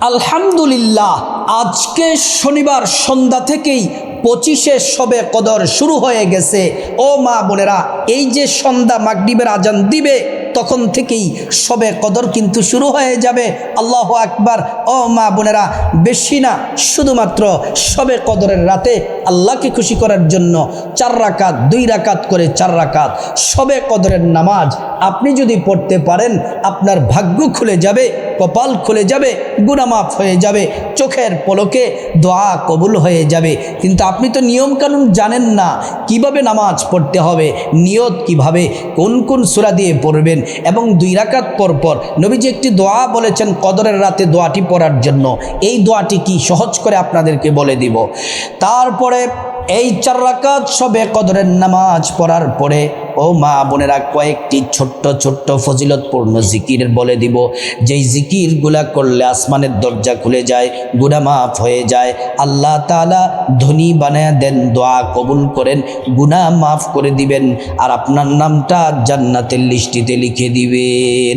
আলহামদুলিল্লাহ, আজকে শনিবার সন্ধ্যা থেকেই 25শে শবে কদর শুরু হয়ে গেছে। ও মা বোনেরা, এই যে সন্ধ্যা মাগরিবের আজান দিবে তখন থেকেই শবে কদর কিন্তু শুরু হয়ে যাবে। আল্লাহু আকবার। ও মা বোনেরা, বেশি না, শুধুমাত্র শবে কদরের রাতে আল্লাহকে খুশি করার জন্য 4 রাকাত 2 রাকাত করে 4 রাকাত শবে কদরের নামাজ আপনি যদি পড়তে পারেন, আপনার ভাগ্য খুলে যাবে, কপাল খুলে যাবে, গুনাহ মাফ হয়ে যাবে, চোখের পলকে দোয়া কবুল হয়ে যাবে। কিন্তু আপনি তো নিয়ম কানুন জানেন না, কিভাবে নামাজ পড়তে হবে, নিয়ত কিভাবে, কোন কোন সূরা দিয়ে পড়বেন, এবং 2 রাকাত পর পর নবীজি একটি দোয়া বলেছেন কদরের রাতে দোয়াটি পড়ার জন্য। এই দোয়াটি কি সহজ করে আপনাদেরকে বলে দিব। তারপরে এই 4 রাকাত শবে কদরের নামাজ পড়ার পরে ও মা বোনেরা, কয়েকটি ছোট্ট ছোট্ট ফজিলতপূর্ণ জিকির বলে দিব, যেই জিকিরগুলা করলে আসমানের দরজা খুলে যায়, গুনাহ মাফ হয়ে যায়, আল্লাহ তাআলা ধনী বানায় দেন, দোয়া কবুল করেন, গুনাহ মাফ করে দিবেন, আর আপনার নামটা জান্নাতের লিস্টিতে লিখে দিবেন।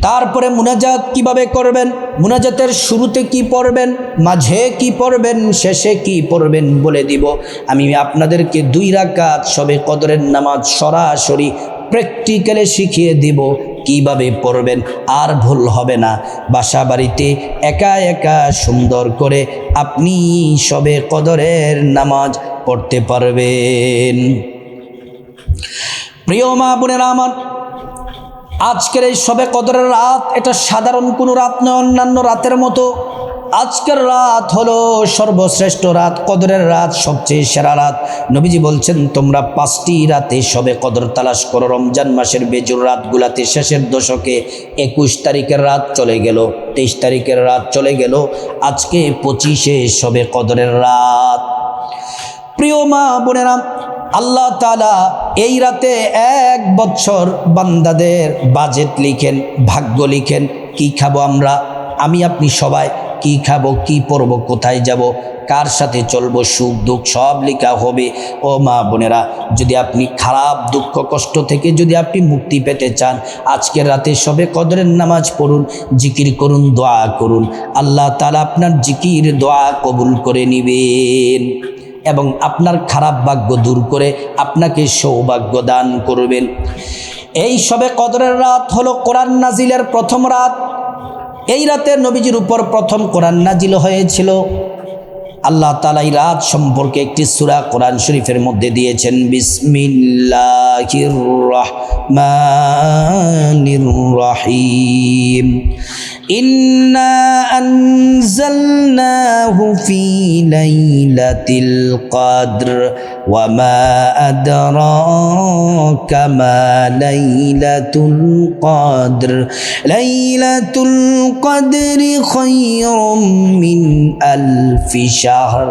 তারপরে মুনাজাত কিভাবে করবেন, মুনাজাতের শুরুতে কি পড়বেন, মাঝে কি পড়বেন, শেষে কি পড়বেন বলে দিব। আমি আপনাদেরকে 2 রাকাত শবে কদরের নামাজ সরাসরি প্র্যাকটিক্যালে শিখিয়ে দিব কিভাবে পড়বেন, আর ভুল হবে না। বাসা বাড়িতে একা একা সুন্দর করে আপনি শবে কদরের নামাজ পড়তে পারবেন। প্রিয় মা বোনেরা আমার, আজকের এই শবে কদরের রাত এটা সাধারণ কোনো রাত নয়, অন্যান্য রাতের মতো। আজকের রাত হলো সর্বশ্রেষ্ঠ রাত, কদরের রাত, সবচেয়ে সেরা রাত। নবীজি বলছেন, তোমরা 5টি রাতে শবে কদর তালাশ করো। রমজান মাসের বেজুর রাতগুলাতে শেষের দশকে 21 তারিখের রাত চলে গেল, 23 তারিখের রাত চলে গেল, আজকে 25শে শবে কদরের রাত। প্রিয় মা বোনেরা, আল্লাহ তাআলা এই রাতে 1 বছর বান্দাদের বাজেট লিখেন, ভাগ্য লিখেন। কি খাবো আমরা, আমি আপনি সবাই, কি খাবো, কি পরবো, কোথায় যাব, কার সাথে চলবো, সুখ দুঃখ সব লেখা হবে। ও মা বোনেরা, যদি আপনি খারাপ দুঃখ কষ্ট থেকে যদি আপনি মুক্তি পেতে চান, আজকের রাতে শবে কদরের নামাজ পড়ুন, জিকির করুন, দোয়া করুন, আল্লাহ তাআলা আপনার জিকির দোয়া কবুল করে নেবেন এবং আপনার খারাপ ভাগ্য দূর করে আপনাকে সৌভাগ্য দান করবেন। এই শবে কদরের রাত হলো কোরআন নাজিলের প্রথম রাত। এই রাতে নবীজির উপর প্রথম কোরআন নাজিল হয়েছিল। আল্লাহ তাআলা এই রাত সম্পর্কে একটি সূরা কোরআন শরীফের মধ্যে দিয়েছেন, বিসমিল্লাহির রহমানির রহিম, ইন্না আনজালনাহু ফি লাইলাতিল কদর ওয়া মা আদরাকা মা লাইলাতুল কদর, লাইলাতুল কদরি খায়রুম মিন আলফি শাহর।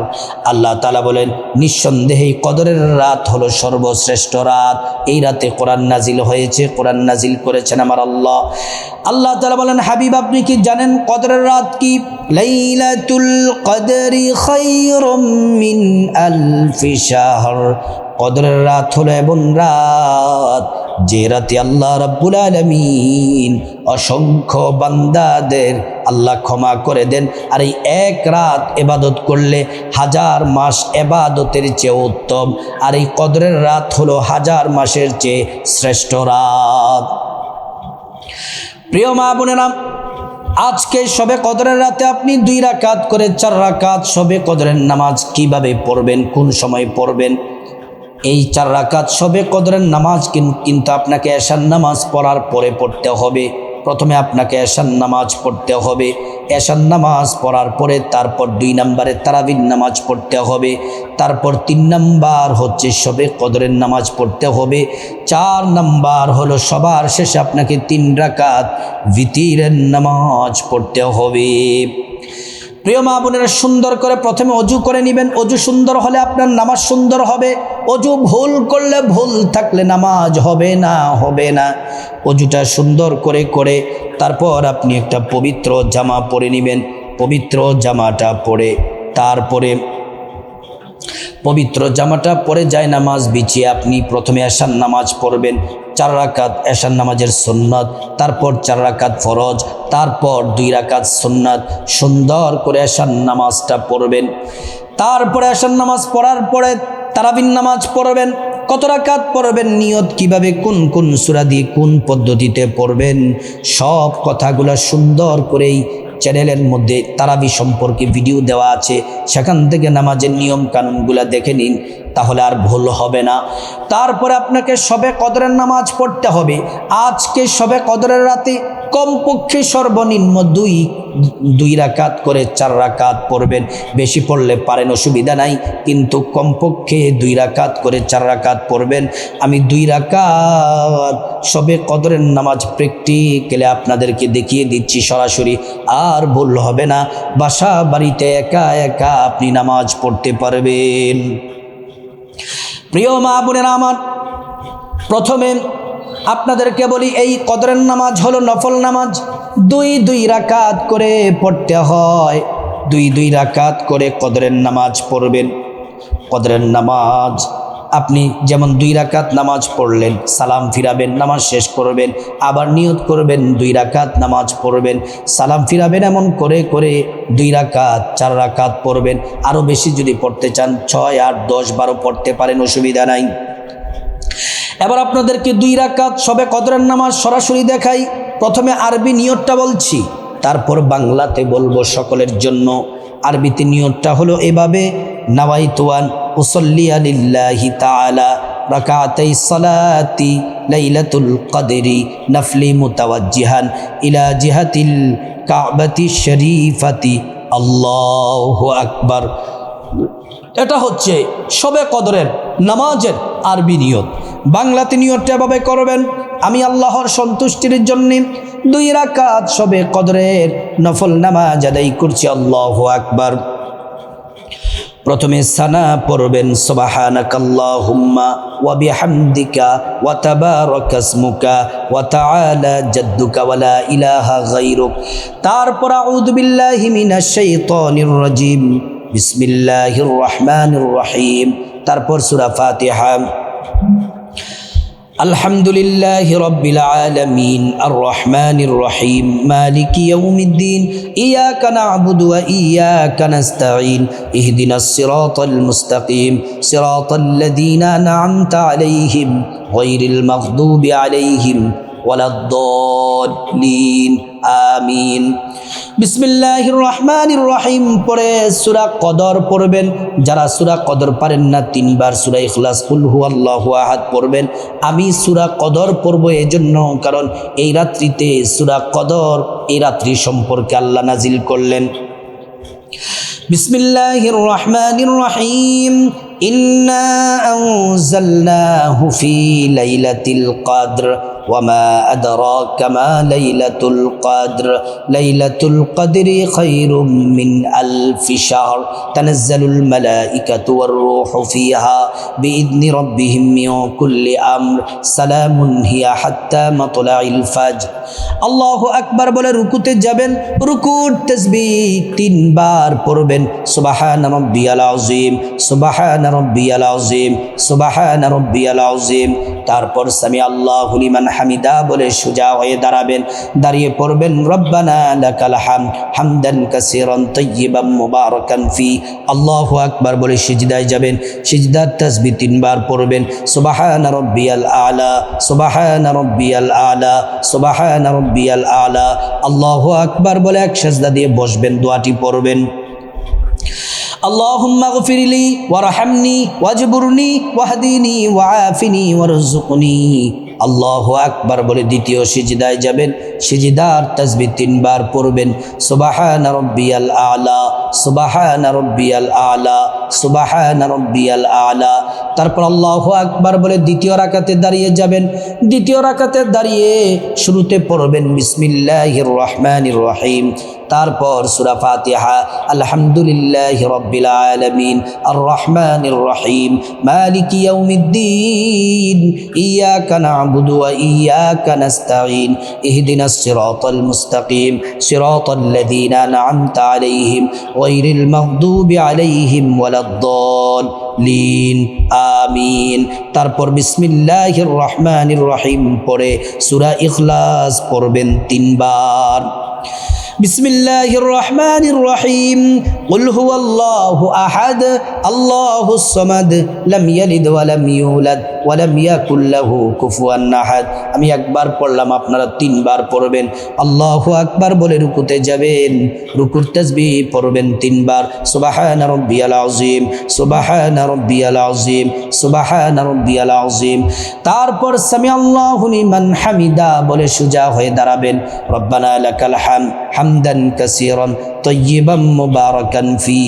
আল্লাহ তাআলা বলেন, নিঃসন্দেহে কদরের রাত হলো সর্বশ্রেষ্ঠ রাত। এই রাতে কোরআন নাজিল হয়েছে, কোরআন নাজিল করেছেন আমার আল্লাহ। আল্লাহ তাআলা বলেন, হাবিব আপনি কি জানেন কদরের রাত কি? লাইলাতুল কদরি খায়রুম মিন আলফি শাহর। কদরের রাত হলো এমন রাত যে রাতে আল্লাহ রাব্বুল আলামিন অসংখ্য বান্দাদের আল্লাহ ক্ষমা করে দেন। আর এই 1 রাত ইবাদত করলে 1000 মাস ইবাদতের চেয়ে উত্তম। আর এই কদরের রাত হলো 1000 মাসের চেয়ে শ্রেষ্ঠ রাত। প্রিয় মা বোনেরা, আজকে শবে কদরের রাতে আপনি 2 রাকাত করে 4 রাকাত শবে কদরের নামাজ কিভাবে পড়বেন, কোন সময় পড়বেন? এই 4 রাকাত শবে কদরের নামাজ কিন্তু আপনাকে এশার নামাজ পড়ার পরে পড়তে হবে। প্রথমে আপনাকে এশার নামাজ পড়তে হবে, এশার নামাজ পড়ার পরে তারপর 2 নম্বরে তারাবির নামাজ পড়তে হবে, তারপর 3 নম্বর হচ্ছে শবে কদরের নামাজ পড়তে হবে, 4 নম্বর হলো সবার শেষে আপনাকে 3 রাকাত ভিতরের নামাজ পড়তে হবে। প্রিয় মা বোনেরা, সুন্দর করে প্রথমে অজু করে নেবেন। অজু সুন্দর হলে আপনার নামাজ সুন্দর হবে। অজু ভুল করলে, ভুল থাকলে নামাজ হবে না, হবে না। অজুটা সুন্দর করে করে তারপর আপনি একটা পবিত্র জামা পরে নেবেন। পবিত্র জামাটা পরে তারপরে পবিত্র জামাটা পরে যায় নামাজ বিছিয়ে আপনি প্রথমে এশার নামাজ পড়বেন। 4 রাকাত এশার নামাজের সুন্নত, তারপর 4 রাকাত ফরজ, তারপর 2 রাকাত সুন্নত। সুন্দর করে এশার নামাজটা পড়বেন। তারপরে এশার নামাজ পড়ার পরে তারাবির নামাজ পড়বেন। কত রাকাত পড়বেন, নিয়ত কিভাবে, কোন কোন সূরা দিয়ে কোন পদ্ধতিতে পড়বেন, সব কথাগুলো সুন্দর করেই চ্যানেলের মধ্যে তারাবি সম্পর্কে ভিডিও দেওয়া আছে। সেখান থেকে নামাজের নিয়ম কানুনগুলো দেখে নিন, তাহলে আর ভুল হবে না। তারপরে আপনাকে শবে কদরের নামাজ পড়তে হবে। আজকে শবে কদরের রাতে কমপক্ষে সর্বনিম্ন দুই রাকাত করে 4 রাকাত পড়বেন। বেশি পড়লে পারেন, অসুবিধা নাই, কিন্তু কমপক্ষে 2 রাকাত করে 4 রাকাত পড়বেন। আমি 2 রাকাত শবে কদরের নামাজ প্র্যাকটিক্যালি আপনাদেরকে দেখিয়ে দিচ্ছি সরাসরি, আর ভুল হবে না। বাসা বাড়িতে একা একা আপনি নামাজ পড়তে পারবেন। প্রিয় মা বোনেরা আমার, প্রথমে আপনাদেরকে বলি, এই কদরের নামাজ হলো নফল নামাজ। 2 রাকাত করে পড়তে হয়। 2 রাকাত করে কদরের নামাজ পড়বেন। কদরের নামাজ আপনি যেমন 2 রাকাত নামাজ পড়লেন, সালাম ফিরাবেন, নামাজ শেষ করবেন, আবার নিয়ত করবেন 2 রাকাত নামাজ পড়বেন, সালাম ফিরাবেন, এমন করে করে 2 রাকাত 4 রাকাত পড়বেন। আরও বেশি যদি পড়তে চান 6, 8, 10, 12 পড়তে পারেন, অসুবিধা নাই। এবার আপনাদেরকে 2 রাকাত শবে কদরের নামাজ সরাসরি দেখাই। প্রথমে আরবি নিয়তটা বলছি, তারপর বাংলাতে বলবো সকলের জন্য। আরবিতে নিয়তটা হলো এভাবে: নাওয়াইতু আন উসাল্লিয়া লিল্লাহি তাআলা রাকাতাই সালাতি লাইলাতুল কদরি নাফলি মুতাওয়াজ্জিহান ইলা জিহাতিল কাবাতি শরীফাতি আল্লাহু আকবার। এটা হচ্ছে শবে কদরের নামাজের আরবি নিয়ত। বাংলাতে নিয়তটা এভাবে করবেন: আমি আল্লাহর সন্তুষ্টির জন্য 2 রাকাত শবে কদরের নফল নামাজ আদায় করছি, আল্লাহু আকবার। প্রথমে সানা পড়বেন সুবহানাকাল্লাহুম্মা ওয়া বিহামদিকা ওয়া তাবারাকা ইসমুকা ওয়া তাআলা জাদ্দুকা ওয়া লা ইলাহা গায়রুক। তারপর আউযু বিল্লাহি মিনাশ শাইতানির রাজিম, বিসমিল্লাহির রহমানির রহিম। তারপর সূরা ফাতিহা। আলহামদুলিল্লাহি রাব্বিল আলামিন আর রহমানির রহিম মালিকি ইয়াউমিদ্দিন ইয়াকা না'বুদু ওয়া ইয়াকা নাস্তাঈন ইহদিনাস সিরাতাল মুস্তাকিম সিরাতাল্লাযীনা আন'আমতা আলাইহিম গায়রিল মাগদুবি আলাইহিম ওয়ালাদ-দাল্লিন আমিন। বিসমিল্লাহির রহমানির রহিম পরে সূরা কদর পড়বেন। যারা সূরা কদর পারেন না 3 বার সূরা ইখলাস কুল হুয়াল্লাহু আহাদ পড়বেন। আমি সূরা কদর পড়ব এজন্য, কারণ এই রাত্রিতে সূরা কদর, এই রাত্রি সম্পর্কে আল্লাহ নাজিল করলেন। বিসমিল্লাহির রহমানির রহিম ইন্না আনজালনাহু ফি লাইলাতিল কদর ওয়ামা আদরাকা মা লাইলাতুল কদর লাইলাতুল কদরি খায়রুম মিন আলফি শাহর তানাজ্জালুল মালাইকাতু ওয়ার রূহু ফিহা বিইذনি রাব্বিহিম মিন কুল্লি আমর সালামুন হিয়া হাত্তা মাতলাইল ফাজর। আল্লাহু আকবার বলে রুকুতে যাবেন। রুকুর তাসবিহ 3 বার পড়বেন: সুবহান রাব্বিয়াল আযীম, সুবহান রাব্বিয়াল আযীম, সুবহান রাব্বিয়াল আযীম। তারপর সামি আল্লাহু লিমান হামিদা বলে সোজা হয়ে দাঁড়াবেন। দাঁড়িয়ে পড়বেন রব্বানা লাকাল হামদ হামদান কাসীরান তাইয়্যিবান মুবারাকান ফি। আল্লাহু আকবার বলে সিজদায় যাবেন। সিজদার তাসবিহ 3 বার পড়বেন: সুবহান রাব্বিয়াল আলা, সুবহান রাব্বিয়াল আলা, সুবহান রাব্বিয়াল আলা। আল্লাহু আকবার বলে এক সিজদা দিয়ে বসবেন, দোয়াটি পড়বেন: আল্লাহুম্মা গফিরলি ওয়ারহামনি ওয়াজবুরনি ওয়াহদিনি ওয়াআফিনি ওয়ারযুকনি। আল্লাহু আকবার বলে দ্বিতীয় সিজদায় যাবেন। সিজদার তাসবিহ 3 বার পড়বেন: সুবহান রাব্বিয়াল আলা, সুবহান রাব্বিয়াল আলা, সুবহান রাব্বিয়াল আলা। তারপর আল্লাহু আকবার বলে দ্বিতীয় রাকাতে দাঁড়িয়ে যাবেন। দ্বিতীয় রাকাতে দাঁড়িয়ে শুরুতে পড়বেন বিসমিল্লাহির রহমানির রহিম, তারপর সূরা ফাতিহা, আলহামদুলিল্লাহি রাব্বিল আলামিন আর রহমানির রহিম মালিকি ইয়াউমিদ্দিন ইয়াকা না'বুদু ওয়া ইয়াকা নাস্তাঈন ইহদিনাস সিরাতাল মুস্তাকিম সিরাতাল্লাযীনা আন'আমতা আলাইহিম গায়রিল মাগদুবি আলাইহিম ওয়ালাদ-দাল্লিন আমিন। তারপর বিসমিল্লাহির রহমানির রহিম পড়ে সূরা ইখলাস পড়বেন 3 বার। বিসমিল্লাহির রহমানির রহিম কুল হুয়াল্লাহু আহাদ আল্লাহুস সামাদ লাম ইয়ালিদ ওয়া লাম ইউলাদ ওয়া লাম ইয়াকুল লাহু কুফুয়ান আহাদ। আমি একবার পড়লাম, আপনারা 3 বার পড়বেন। আল্লাহু আকবার বলে রুকুতে যাবেন, রুকুর তাসবিহ পড়বেন 3 বার, সুবহান রাব্বিয়াল আযীম সুবহান রাব্বিয়াল আযীম সুবহান রাব্বিয়াল আযীম। তারপর সামিআল্লাহু লিমান হামিদা বলে সোজা হয়ে দাঁড়াবেন, রব্বানা লাকাল হামদ হামদান কাসীরান তাইয়িবান মুবারাকান ফী।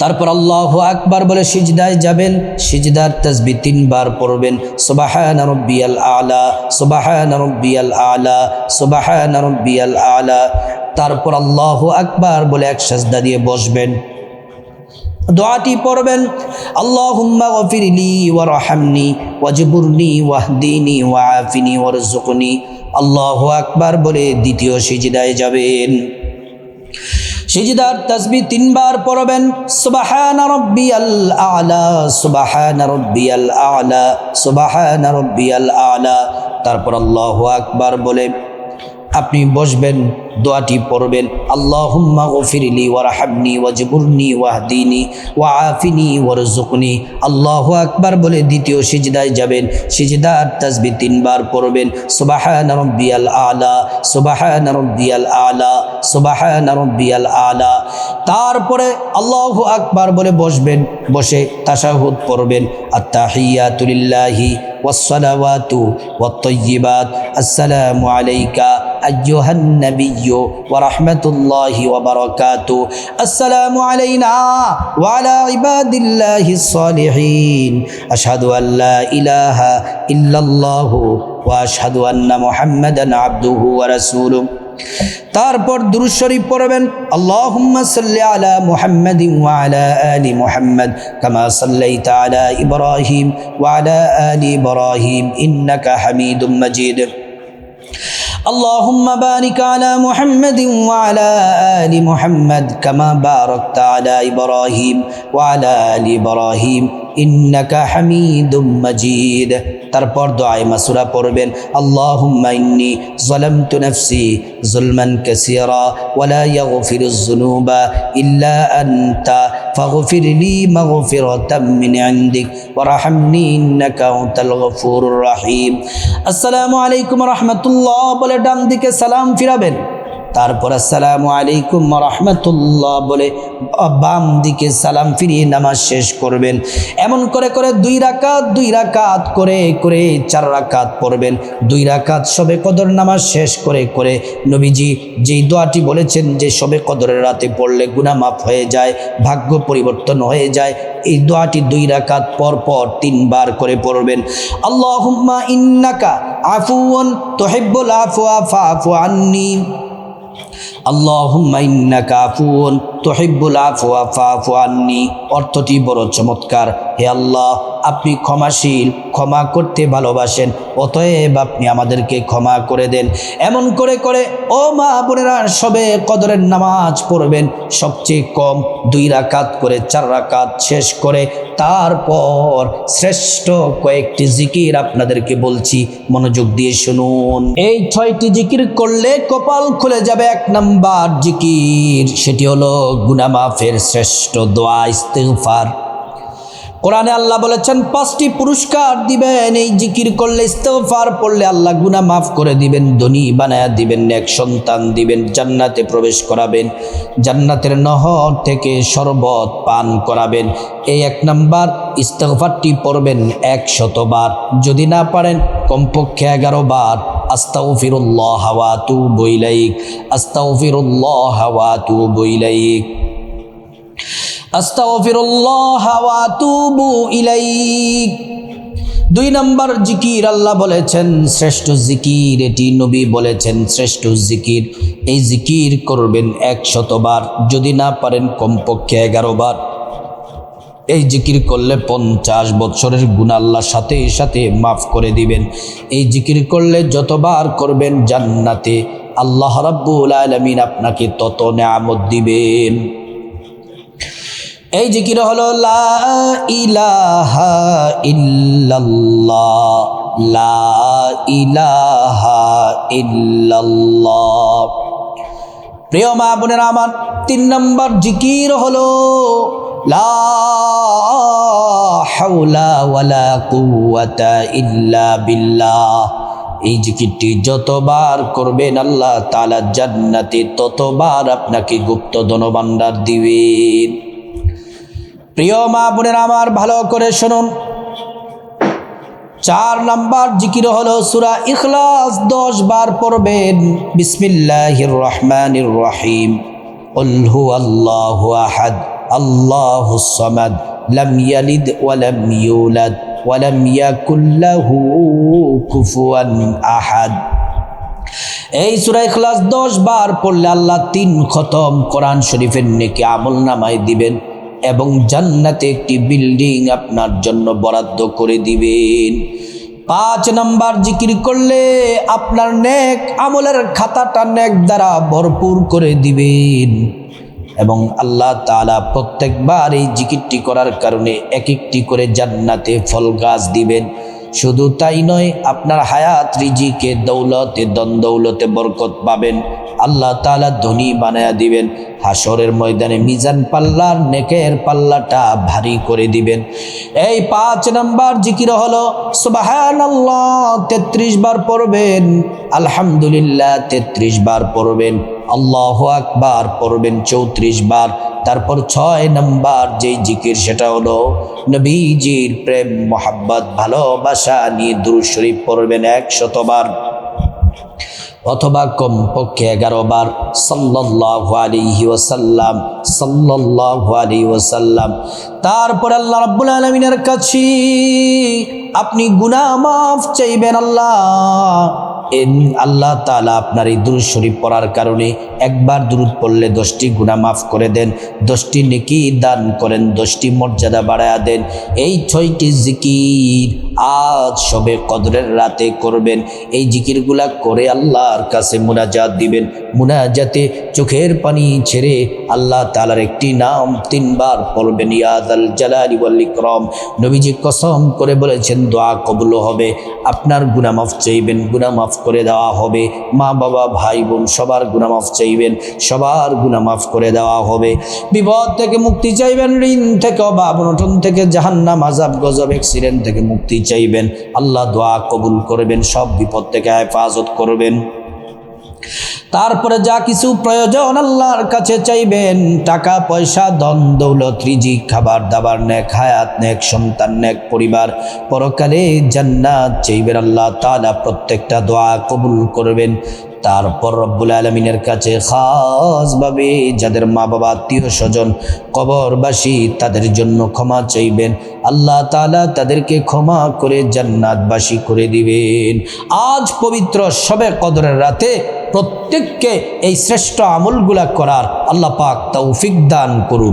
তারপর আল্লাহু আকবার বলে সিজদায় যাবেন, সিজদার তাসবিহ 3 বার পড়বেন, সুবহান রাব্বিয়াল আলা সুবহান রাব্বিয়াল আলা সুবহান রাব্বিয়াল আলা। তারপর আল্লাহু আকবার বলে এক সিজদা দিয়ে বসবেন, দোয়াটি পড়বেন, আল্লাহুম্মা গফিরলি ওয়ারহামনি ওয়াজবুরনি ওয়াহদিনি ওয়াআফিনি ওয়ারযুকনি। আল্লাহু আকবার বলে দ্বিতীয় সিজদায় যাবেন, সিজদার তাসবিহ 3 বার পড়বেন, সুবহান রাব্বিয়াল আলা সুবহান রাব্বিয়াল আলা সুবহান রাব্বিয়াল আলা। তারপর আল্লাহু আকবার বলে আপনি বসবেন, দোয়াটি পড়বেন, আল্লাহুম্মা গফিরলি ওয়ারহামনি ওয়াজবুরনি ওয়াহদিনি ওয়াআফিনি ওয়ারযুকনি। আল্লাহু আকবার বলে দ্বিতীয় সিজদায় যাবেন, সিজদার তাসবিহ 3 বার পড়বেন, সুবহান রাব্বিয়াল আলা সুবহান রাব্বিয়াল আলা সুবহান রাব্বিয়াল আলা। তারপরে আল্লাহু আকবার বলে বসবেন, বসে তাশাহুদ পড়বেন, আত-তাহিয়াতু লিল্লাহি ওয়াস-সালাওয়াতু ওয়াত-তাইয়্যিবাত আসসালামু আলাইকা আইয়ুহান নাবিয়্যু ওয়া রাহমাতুল্লাহি ওয়া বারাকাতুহু আসসালামু আলাইনা ওয়া আলা ইবাদিল্লাহিস সালিহিন আশহাদু আল্লা ইলাহা ইল্লাল্লাহু ওয়া আশহাদু আন্না মুহাম্মাদান আবদুহু ওয়া রাসূলুহু। তারপর দুরূদ শরীফ পড়বেন, আল্লাহুম্মা সাল্লি আলা মুহাম্মাদিন ওয়া আলা আলি মুহাম্মাদ কামা সাল্লাইতা আলা ইব্রাহিম ওয়া আলা আলি ইব্রাহিম ইন্নাকা হামিদুম মাজিদ। اللهم بارك على محمد وعلى آل محمد كما باركت على إبراهيم وعلى آل إبراهيم إنك حميد مجيد। তারপর দোয়ায়ে মাসুরা পড়বেন, আল্লাহুম্মা ইন্নী যালামতু নাফসি যুলমান কাসীরা ওয়া লা ইয়াগফিরুয যুনুবা ইল্লা আনতা ফাগফিরলি মাগফিরাতাম মিন ইনদিক ওয়ারহামনি ইন্নাকা আনতাল গফুরুর রহিম। আসসালামু আলাইকুম ওয়া রাহমাতুল্লাহ বলে ডান দিকে সালাম ফিরাবেন, তারপর আসসালামু আলাইকুম ওয়া রাহমাতুল্লাহ বলে বাম দিকে সালাম ফিরিয়ে নামাজ শেষ করবেন। এমন করে করে 2 রাকাত করে করে 4 রাকাত পড়বেন। 2 রাকাত শবে কদর নামাজ শেষ করে করে নবীজি যেই দোয়াটি বলেছেন যে শবে কদরের রাতে পড়লে গুনাহ মাফ হয়ে যায়, ভাগ্য পরিবর্তন হয়ে যায়, এই দোয়াটি 2 রাকাত পর পর 3 বার করে পড়বেন। আল্লাহুম্মা ইন্নাকা আফুউন তুহিব্বুল আফওয়া ফাআফু আন্নী আল্লাহুম্মা ইন্নাকা আফুউন তুহিব্বুল আফওয়া ফাআফু আন্নী। অর্থটি বড় চমৎকার। হে আল্লাহ, আপনি ক্ষমাশীল, ক্ষমা করতে ভালোবাসেন, অতএব আপনি আমাদেরকে ক্ষমা করে দেন। এমন করে করে ও মা বোনেরা সবে কদরের নামাজ পড়বেন, সবচেয়ে কম 2 রাকাত করে 4 রাকাত শেষ করে তারপর শ্রেষ্ঠ কয়েকটি জিকির আপনাদেরকে বলছি, মনোযোগ দিয়ে শুনুন। এই 6টি জিকির করলে কপাল খুলে যাবে। 1 নাম্বার জিকির, সেটি হলো গুনাহ মাফের শ্রেষ্ঠ দোয়া ইস্তিগফার। কোরআনে আল্লাহ বলেছেন 5টি পুরস্কার দিবেন এই জিকির করলে, ইস্তিগফার পড়লে আল্লাহ গুনাহ মাফ করে দিবেন, ধনী বানায়া দিবেন, নেক সন্তান দিবেন, জান্নাতে প্রবেশ করাবেন, জান্নাতের নহর থেকে শরবত পান করাবেন। এই 1 নাম্বার ইস্তিগফারটি পড়বেন 100 বার, যদি না পারেন কমপক্ষে 11 বার। আস্তাগফিরুল্লাহ ওয়া আতুবু ইলাইক আস্তাগফিরুল্লাহ ওয়া আতুবু ইলাইক আস্তাগফিরুল্লাহ ওয়া আতুবু ইলাইক 2 নম্বর জিকির আল্লাহ বলেছেন শ্রেষ্ঠ জিকির, এটি নবী বলেছেন শ্রেষ্ঠ জিকির। এই জিকির করবেন 100 বার, যদি না পারেন কমপক্ষে 11 বার। এই জিকির করলে 50 বছরের গুনাহ আল্লাহ সাথে সাথে মাফ করে দিবেন। এই জিকির করলে যতবার করবেন জান্নাতে আল্লাহ রাব্বুল আলামিন আপনাকে তত নেয়ামত দিবেন। এই জিকির হলো লা ইলাহা ইল্লাল্লাহ, লা ইলাহা ইল্লাল্লাহ। প্রিয় মা বোনেরা আমার, 3 নম্বর জিকির হলো লা হাওলা ওয়ালা কুওয়াতা ইল্লা বিল্লাহ। এই জিকিরটি যতবার করবেন আল্লাহ তাআলা জান্নাতে ততবার আপনাকে গুপ্ত ধনভাণ্ডার দিবেন। প্রিয় মা বোনেরা আমার, ভালো করে শুনুন। 4 নম্বর জিকির হলো সূরা ইখলাস 10 বার পড়বেন। বিসমিল্লাহির রহমানির রহিম। কুল হুয়াল্লাহু আহাদ আল্লাহুস সামাদ লাম ইয়ালিদ ওয়া লাম ইউলাদ ওয়া লাম ইয়াকুল লাহু কুফুয়ান আহাদ। এই সূরা ইখলাস 10 বার পড়লে আল্লাহ 3 খতম কোরআন শরীফের নেকি আমলনামায় দিবেন এবং জান্নাতে একটি বিল্ডিং আপনার জন্য বরাদ্দ করে দিবেন। 5 নম্বর জিকির করলে আপনার নেক আমলের খাতাটা নেক দ্বারা ভরপুর করে দিবেন এবং আল্লাহ তাআলা প্রত্যেকবার এই জিকিরটি করার কারণে এক একটি করে জান্নাতে ফল গাছ দিবেন। শুধু তাই নয়, আপনার হায়াত রিজিকে দৌলতে ধন দৌলতে বরকত পাবেন। আল্লাহ তাআলা ধনী বানায়া দিবেন। হাসরের ময়দানে মিজান পাল্লার নেকের পাল্লাটা ভারী করে দিবেন। এই 5 নম্বর জিকির হলো সুবহানাল্লাহ 33 বার পড়বেন, আলহামদুলিল্লাহ 33 বার পড়বেন, আল্লাহু আকবার পড়বেন 34 বার। তারপর 6 নম্বর যেই জিকির সেটা হলো নবীজির প্রেম মোহাব্বত ভালোবাসা নিয়ে দুরূদ শরীফ পড়বেন 100 বার অথবা কমপক্ষে 11 বার। সাল্লাল্লাহু আলাইহি ওয়াসাল্লাম, সাল্লাল্লাহু আলাইহি ওয়াসাল্লাম। তারপর আল্লাহ রাব্বুল আলামিনের কাছে আপনি গুনাহ মাফ চাইবেন। আল্লাহ তাআলা আপনার এই দুরূদ শরীফ পড়ার কারণে একবার দুরূদ পড়লে 10টি গুনাহ মাফ করে দেন, 10টি নেকি দান করেন, 10টি মর্যাদা বাড়ায়া দেন। এই 6টি জিকির আজ শবে কদরের রাতে করবেন। এই জিকিরগুলা করে আল্লাহর কাছে মুনাজাত দিবেন। মুনাজাতে চোখের পানি ছেড়ে আল্লাহ তাআলার একটি নাম 3 বার পড়বেন, ইয়া যাল জালালি ওয়াল ইকরাম। নবীজি কসম করে বলেছেন দোয়া কবুল হবে। আপনার গুনাহ মাফ চাইবেন, গুনাহ মাফ করে দেওয়া হবে। মা বাবা ভাই বোন সবার গুনাহ মাফ চাইবেন, সবার গুনাহ মাফ করে দেওয়া হবে। বিপদ থেকে মুক্তি চাইবেন, ঋণ থেকে অভাব অনটন থেকে জাহান্নাম আযাব গজব অ্যাক্সিডেন্ট থেকে মুক্তি চাইবেন। আল্লাহ দোয়া কবুল করবেন, সব বিপদ থেকে হেফাজত করবেন। তারপরে যা কিছু প্রয়োজন আল্লাহর কাছে চাইবেন, টাকা পয়সা ধন দৌলত রিজিক খাবার দাবার নেক হায়াত নেক সন্তান নেক পরিবার পরকালে জান্নাত চাইবেন। আল্লাহ তাআলা প্রত্যেকটা দোয়া কবুল করবেন। তারপর রব্বুল আলামিনের কাছে খাসভাবে যাদের মা বাবা আত্মীয় স্বজন কবরবাসী তাদের জন্য ক্ষমা চাইবেন। আল্লাহ তাআলা তাদেরকে ক্ষমা করে জান্নাতবাসী করে দিবেন। আজ পবিত্র শবে কদরের রাতে প্রত্যেককে এই শ্রেষ্ঠ আমলগুলা করার আল্লাহ পাক তৌফিক দান করুন।